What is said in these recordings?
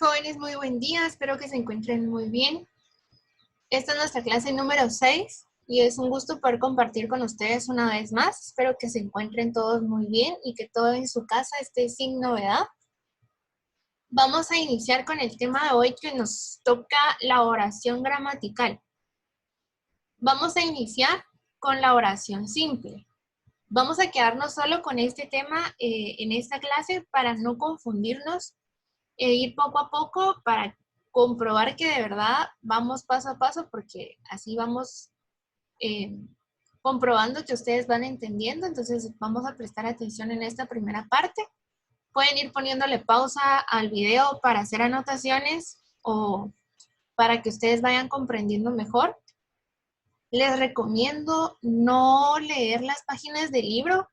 Jóvenes, muy buen día, espero que se encuentren muy bien. Esta es nuestra clase número 6 y es un gusto poder compartir con ustedes una vez más. Espero que se encuentren todos muy bien y que todo en su casa esté sin novedad. Vamos a iniciar con el tema de hoy que nos toca la oración gramatical. Vamos a iniciar con la oración simple. Vamos a quedarnos solo con este tema en esta clase para no confundirnos ir poco a poco para comprobar que de verdad vamos paso a paso, porque así vamos comprobando que ustedes van entendiendo. Entonces vamos a prestar atención en esta primera parte. Pueden ir poniéndole pausa al video para hacer anotaciones o para que ustedes vayan comprendiendo mejor. Les recomiendo no leer las páginas del libro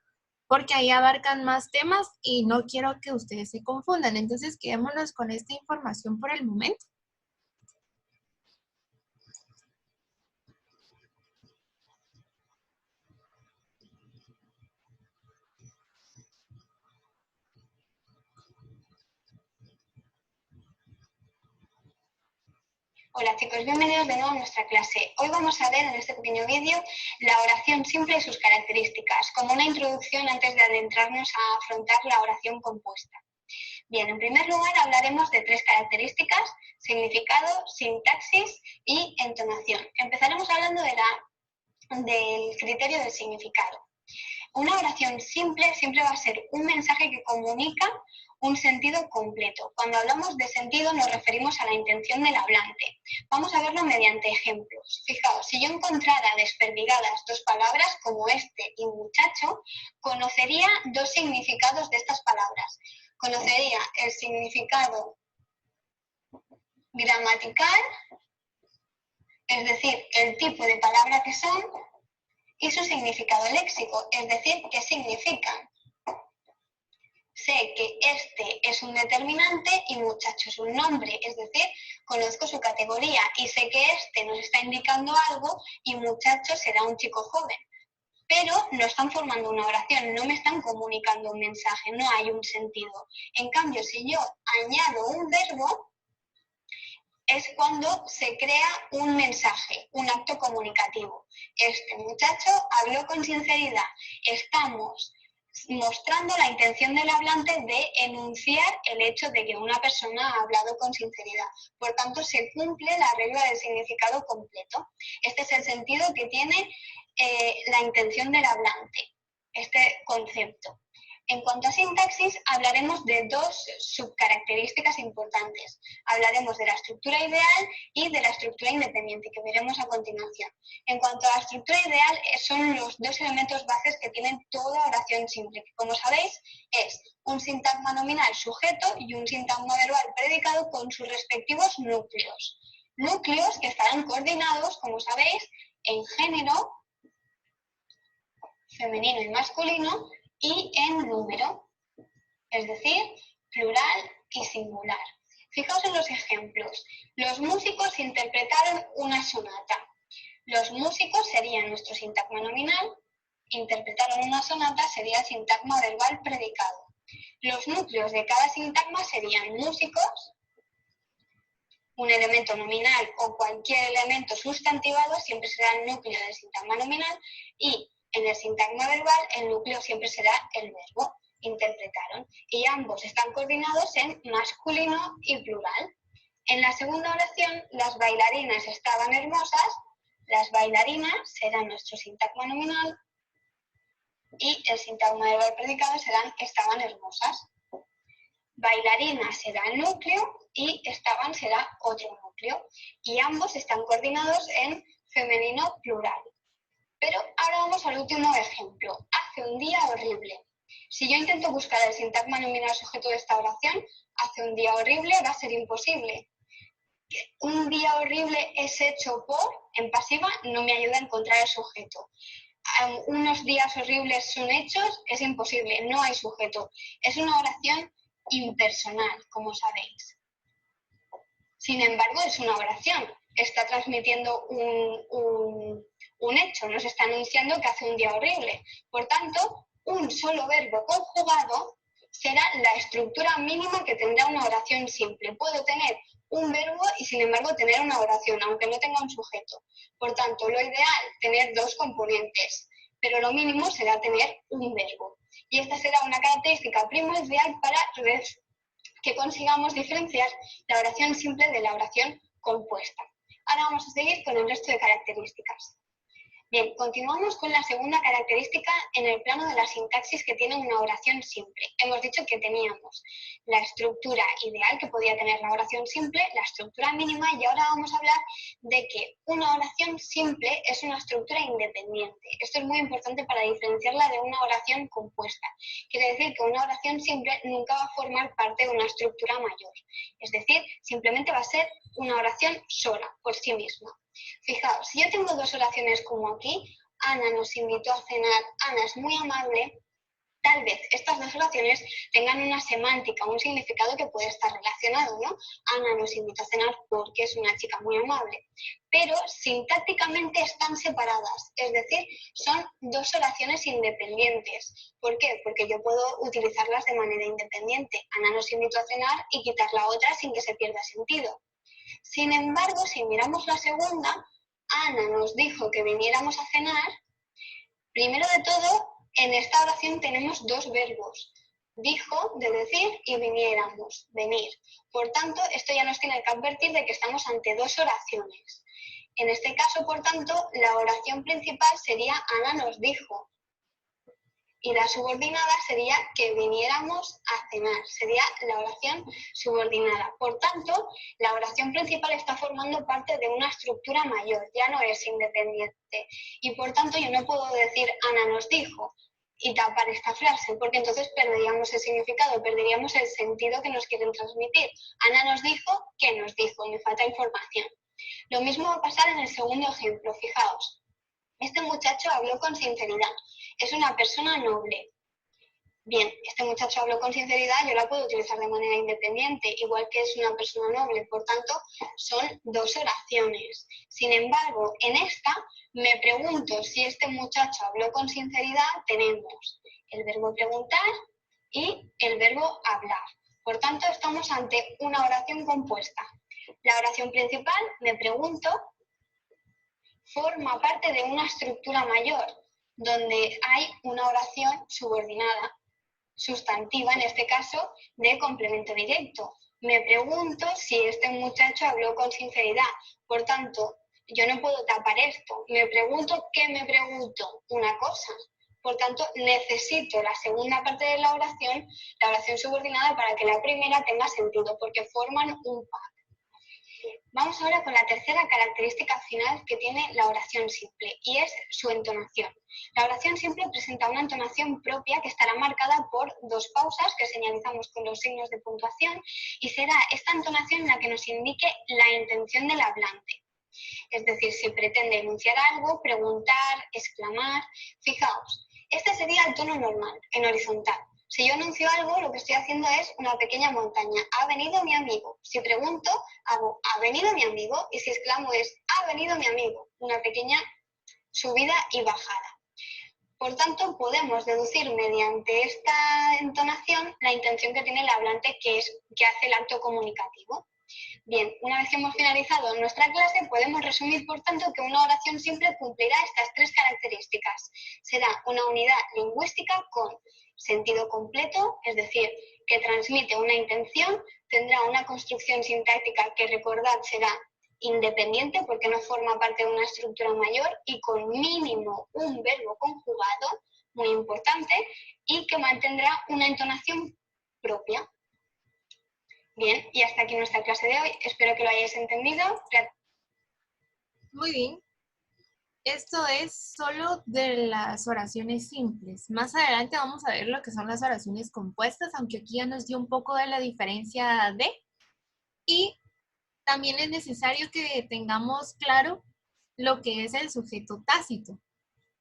porque ahí abarcan más temas y no quiero que ustedes se confundan. Entonces, quedémonos con esta información por el momento. Hola chicos, bienvenidos de nuevo a nuestra clase. Hoy vamos a ver en este pequeño vídeo la oración simple y sus características, como una introducción antes de adentrarnos a afrontar la oración compuesta. Bien, en primer lugar hablaremos de tres características: significado, sintaxis y entonación. Empezaremos hablando del criterio del significado. Una oración simple siempre va a ser un mensaje que comunica un sentido completo. Cuando hablamos de sentido nos referimos a la intención del hablante. Vamos a verlo mediante ejemplos. Fijaos, si yo encontrara desperdigadas dos palabras como este y muchacho, conocería dos significados de estas palabras. Conocería el significado gramatical, es decir, el tipo de palabra que son, y su significado léxico, es decir, qué significan. Sé que este es un determinante y muchacho es un nombre, es decir, conozco su categoría y sé que este nos está indicando algo y muchacho será un chico joven. Pero no están formando una oración, no me están comunicando un mensaje, no hay un sentido. En cambio, si yo añado un verbo, es cuando se crea un mensaje, un acto comunicativo. Este muchacho habló con sinceridad. Estamos mostrando la intención del hablante de enunciar el hecho de que una persona ha hablado con sinceridad. Por tanto, se cumple la regla del significado completo. Este es el sentido que tiene la intención del hablante, este concepto. En cuanto a sintaxis, hablaremos de dos subcaracterísticas importantes. Hablaremos de la estructura ideal y de la estructura independiente, que veremos a continuación. En cuanto a la estructura ideal, son los dos elementos bases que tienen toda oración simple, que como sabéis es un sintagma nominal sujeto y un sintagma verbal predicado con sus respectivos núcleos. Núcleos que estarán coordinados, como sabéis, en género, femenino y masculino, y en número, es decir, plural y singular. Fijaos en los ejemplos. Los músicos interpretaron una sonata. Los músicos serían nuestro sintagma nominal, interpretaron una sonata sería el sintagma verbal predicado. Los núcleos de cada sintagma serían músicos, un elemento nominal o cualquier elemento sustantivado siempre será el núcleo del sintagma nominal, y en el sintagma verbal el núcleo siempre será el verbo, interpretaron, y ambos están coordinados en masculino y plural. En la segunda oración, las bailarinas estaban hermosas, las bailarinas será nuestro sintagma nominal y el sintagma verbal predicado serán estaban hermosas. Bailarina será el núcleo y estaban será otro núcleo, y ambos están coordinados en femenino plural. Pero ahora vamos al último ejemplo. Hace un día horrible. Si yo intento buscar el sintagma nominal sujeto de esta oración, hace un día horrible va a ser imposible. Un día horrible es hecho por, en pasiva, no me ayuda a encontrar el sujeto. Unos días horribles son hechos, es imposible, no hay sujeto. Es una oración impersonal, como sabéis. Sin embargo, es una oración. Está transmitiendo un hecho, nos está anunciando que hace un día horrible. Por tanto, un solo verbo conjugado será la estructura mínima que tendrá una oración simple. Puedo tener un verbo y sin embargo tener una oración, aunque no tenga un sujeto. Por tanto, lo ideal, tener dos componentes, pero lo mínimo será tener un verbo. Y esta será una característica primordial para que consigamos diferenciar la oración simple de la oración compuesta. Ahora vamos a seguir con el resto de características. Bien, continuamos con la segunda característica en el plano de la sintaxis que tiene una oración simple. Hemos dicho que teníamos la estructura ideal que podía tener la oración simple, la estructura mínima, y ahora vamos a hablar de que una oración simple es una estructura independiente. Esto es muy importante para diferenciarla de una oración compuesta. Quiere decir que una oración simple nunca va a formar parte de una estructura mayor. Es decir, simplemente va a ser una oración sola, por sí misma. Fijaos, si yo tengo dos oraciones como aquí, Ana nos invitó a cenar, Ana es muy amable, tal vez estas dos oraciones tengan una semántica, un significado que puede estar relacionado, ¿no? Ana nos invitó a cenar porque es una chica muy amable, pero sintácticamente están separadas, es decir, son dos oraciones independientes. ¿Por qué? Porque yo puedo utilizarlas de manera independiente. Ana nos invitó a cenar y quitar la otra sin que se pierda sentido. Sin embargo, si miramos la segunda, Ana nos dijo que viniéramos a cenar. Primero de todo, en esta oración tenemos dos verbos. Dijo, de decir, y viniéramos, venir. Por tanto, esto ya nos tiene que advertir de que estamos ante dos oraciones. En este caso, por tanto, la oración principal sería Ana nos dijo. Y la subordinada sería que viniéramos a cenar, sería la oración subordinada. Por tanto, la oración principal está formando parte de una estructura mayor, ya no es independiente. Y por tanto, yo no puedo decir Ana nos dijo y tapar esta frase, porque entonces perderíamos el significado, perderíamos el sentido que nos quieren transmitir. Ana nos dijo, ¿qué nos dijo? Me falta información. Lo mismo va a pasar en el segundo ejemplo, fijaos. Este muchacho habló con sinceridad. Es una persona noble. Bien, este muchacho habló con sinceridad, yo la puedo utilizar de manera independiente, igual que es una persona noble, por tanto, son dos oraciones. Sin embargo, en esta me pregunto si este muchacho habló con sinceridad, tenemos el verbo preguntar y el verbo hablar. Por tanto, estamos ante una oración compuesta. La oración principal, me pregunto, forma parte de una estructura mayor, donde hay una oración subordinada, sustantiva, en este caso, de complemento directo. Me pregunto si este muchacho habló con sinceridad. Por tanto, yo no puedo tapar esto. Me pregunto, ¿qué me pregunto? Una cosa. Por tanto, necesito la segunda parte de la oración subordinada, para que la primera tenga sentido, porque forman un pack. Vamos ahora con la tercera característica final que tiene la oración simple, y es su entonación. La oración simple presenta una entonación propia que estará marcada por dos pausas que señalizamos con los signos de puntuación, y será esta entonación la que nos indique la intención del hablante. Es decir, si pretende enunciar algo, preguntar, exclamar. Fijaos, este sería el tono normal, en horizontal. Si yo anuncio algo, lo que estoy haciendo es una pequeña montaña. Ha venido mi amigo. Si pregunto, hago ha venido mi amigo. Y si exclamo es ha venido mi amigo. Una pequeña subida y bajada. Por tanto, podemos deducir mediante esta entonación la intención que tiene el hablante, que hace el acto comunicativo. Bien, una vez que hemos finalizado nuestra clase, podemos resumir, por tanto, que una oración simple cumplirá estas tres características. Será una unidad lingüística con sentido completo, es decir, que transmite una intención, tendrá una construcción sintáctica que, recordad, será independiente porque no forma parte de una estructura mayor, y con mínimo un verbo conjugado, muy importante, y que mantendrá una entonación propia. Bien, y hasta aquí nuestra clase de hoy. Espero que lo hayáis entendido. Muy bien. Esto es solo de las oraciones simples. Más adelante vamos a ver lo que son las oraciones compuestas, aunque aquí ya nos dio un poco de la diferencia de. Y también es necesario que tengamos claro lo que es el sujeto tácito,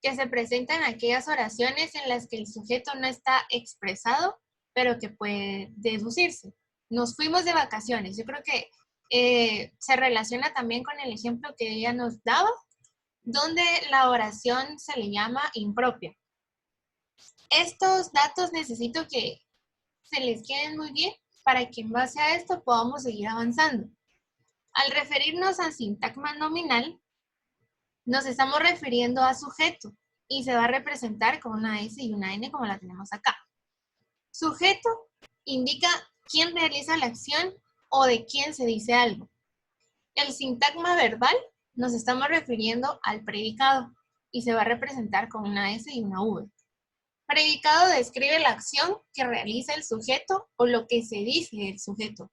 que se presenta en aquellas oraciones en las que el sujeto no está expresado, pero que puede deducirse. Nos fuimos de vacaciones. Yo creo que se relaciona también con el ejemplo que ella nos daba, donde la oración se le llama impropia. Estos datos necesito que se les queden muy bien para que en base a esto podamos seguir avanzando. Al referirnos al sintagma nominal, nos estamos refiriendo a sujeto y se va a representar con una S y una N como la tenemos acá. Sujeto indica quién realiza la acción o de quién se dice algo. El sintagma verbal nos estamos refiriendo al predicado y se va a representar con una S y una V. Predicado describe la acción que realiza el sujeto o lo que se dice del sujeto.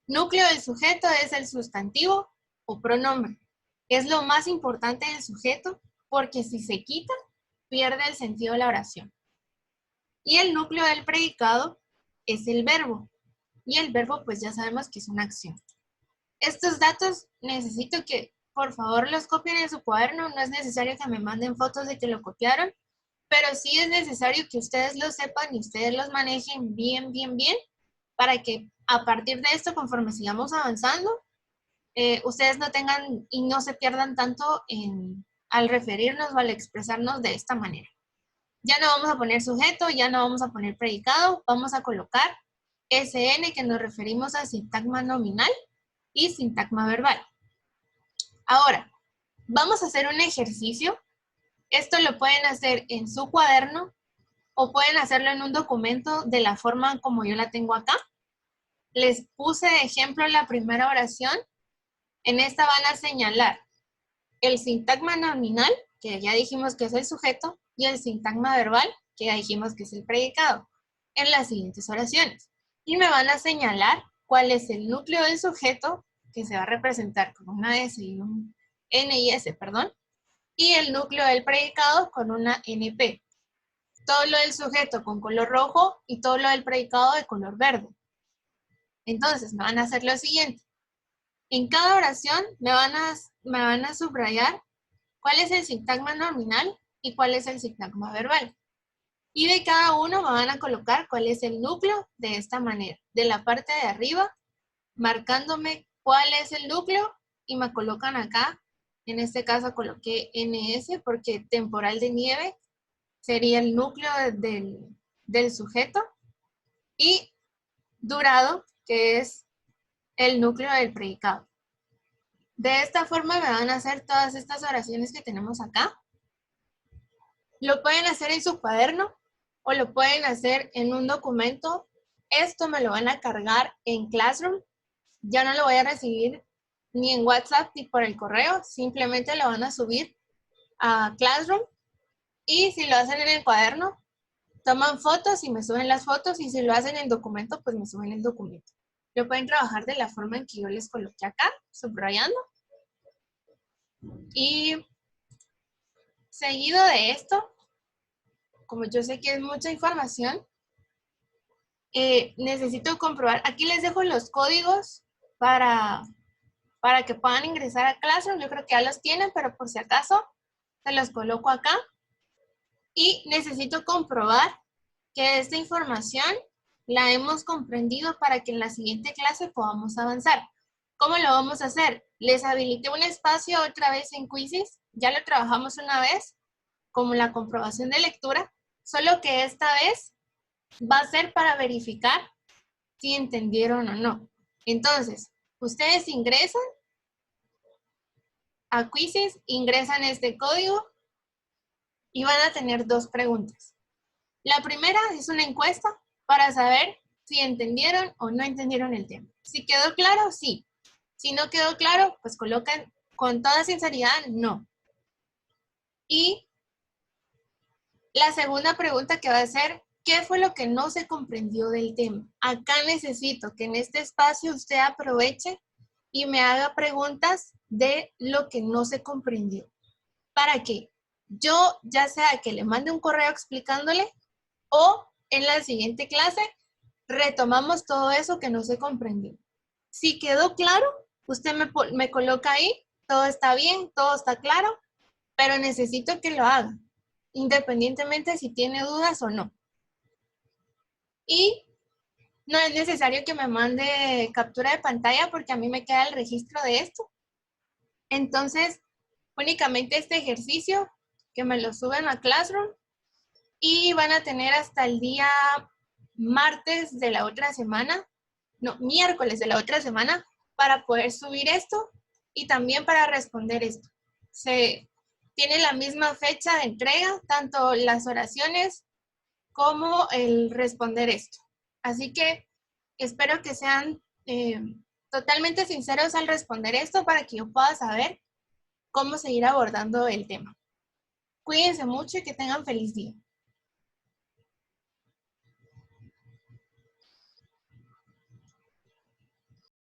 Núcleo del sujeto es el sustantivo o pronombre. Es lo más importante del sujeto porque si se quita, pierde el sentido de la oración. Y el núcleo del predicado es el verbo. Y el verbo pues ya sabemos que es una acción. Estos datos necesito que por favor los copien en su cuaderno. No es necesario que me manden fotos de que lo copiaron, pero sí es necesario que ustedes lo sepan y ustedes los manejen bien, para que a partir de esto, conforme sigamos avanzando, ustedes no tengan y no se pierdan tanto al referirnos o al expresarnos de esta manera. Ya no vamos a poner sujeto, ya no vamos a poner predicado, vamos a colocar SN, que nos referimos a sintagma nominal y sintagma verbal. Ahora, vamos a hacer un ejercicio. Esto lo pueden hacer en su cuaderno o pueden hacerlo en un documento de la forma como yo la tengo acá. Les puse de ejemplo la primera oración. En esta van a señalar el sintagma nominal, que ya dijimos que es el sujeto, y el sintagma verbal, que ya dijimos que es el predicado, en las siguientes oraciones. Y me van a señalar cuál es el núcleo del sujeto, que se va a representar con una S y un N y S, perdón, y el núcleo del predicado con una NP. Todo lo del sujeto con color rojo y todo lo del predicado de color verde. Entonces, me van a hacer lo siguiente. En cada oración me van a subrayar cuál es el sintagma nominal y cuál es el sintagma verbal. Y de cada uno me van a colocar cuál es el núcleo de esta manera. De la parte de arriba, marcándome cuál es el núcleo y me colocan acá. En este caso coloqué NS porque temporal de nieve sería el núcleo del sujeto. Y durado, que es el núcleo del predicado. De esta forma me van a hacer todas estas oraciones que tenemos acá. Lo pueden hacer en su cuaderno o lo pueden hacer en un documento. Esto me lo van a cargar en Classroom. Ya no lo voy a recibir ni en WhatsApp ni por el correo. Simplemente lo van a subir a Classroom. Y si lo hacen en el cuaderno, toman fotos y me suben las fotos. Y si lo hacen en documento, pues me suben el documento. Lo pueden trabajar de la forma en que yo les coloqué acá, subrayando. Y seguido de esto, como yo sé que es mucha información, necesito comprobar. Aquí les dejo los códigos para que puedan ingresar a Classroom. Yo creo que ya los tienen, pero por si acaso, se los coloco acá. Y necesito comprobar que esta información la hemos comprendido para que en la siguiente clase podamos avanzar. ¿Cómo lo vamos a hacer? Les habilité un espacio otra vez en Quizzes. Ya lo trabajamos una vez, como la comprobación de lectura, solo que esta vez va a ser para verificar si entendieron o no. Entonces, ustedes ingresan a Quizzes, ingresan este código y van a tener dos preguntas. La primera es una encuesta para saber si entendieron o no entendieron el tema. Si quedó claro, sí. Si no quedó claro, pues colocan con toda sinceridad, no. Y la segunda pregunta que va a ser, ¿qué fue lo que no se comprendió del tema? Acá necesito que en este espacio usted aproveche y me haga preguntas de lo que no se comprendió. Para que yo, ya sea que le mande un correo explicándole o en la siguiente clase, retomamos todo eso que no se comprendió. Si quedó claro, usted me coloca ahí, todo está bien, todo está claro, pero necesito que lo haga, independientemente si tiene dudas o no. Y no es necesario que me mande captura de pantalla porque a mí me queda el registro de esto. Entonces, únicamente este ejercicio que me lo suben a Classroom y van a tener hasta el día martes de la otra semana, no, miércoles de la otra semana, para poder subir esto y también para responder esto. Se tiene la misma fecha de entrega, tanto las oraciones como el responder esto. Así que espero que sean totalmente sinceros al responder esto para que yo pueda saber cómo seguir abordando el tema. Cuídense mucho y que tengan feliz día.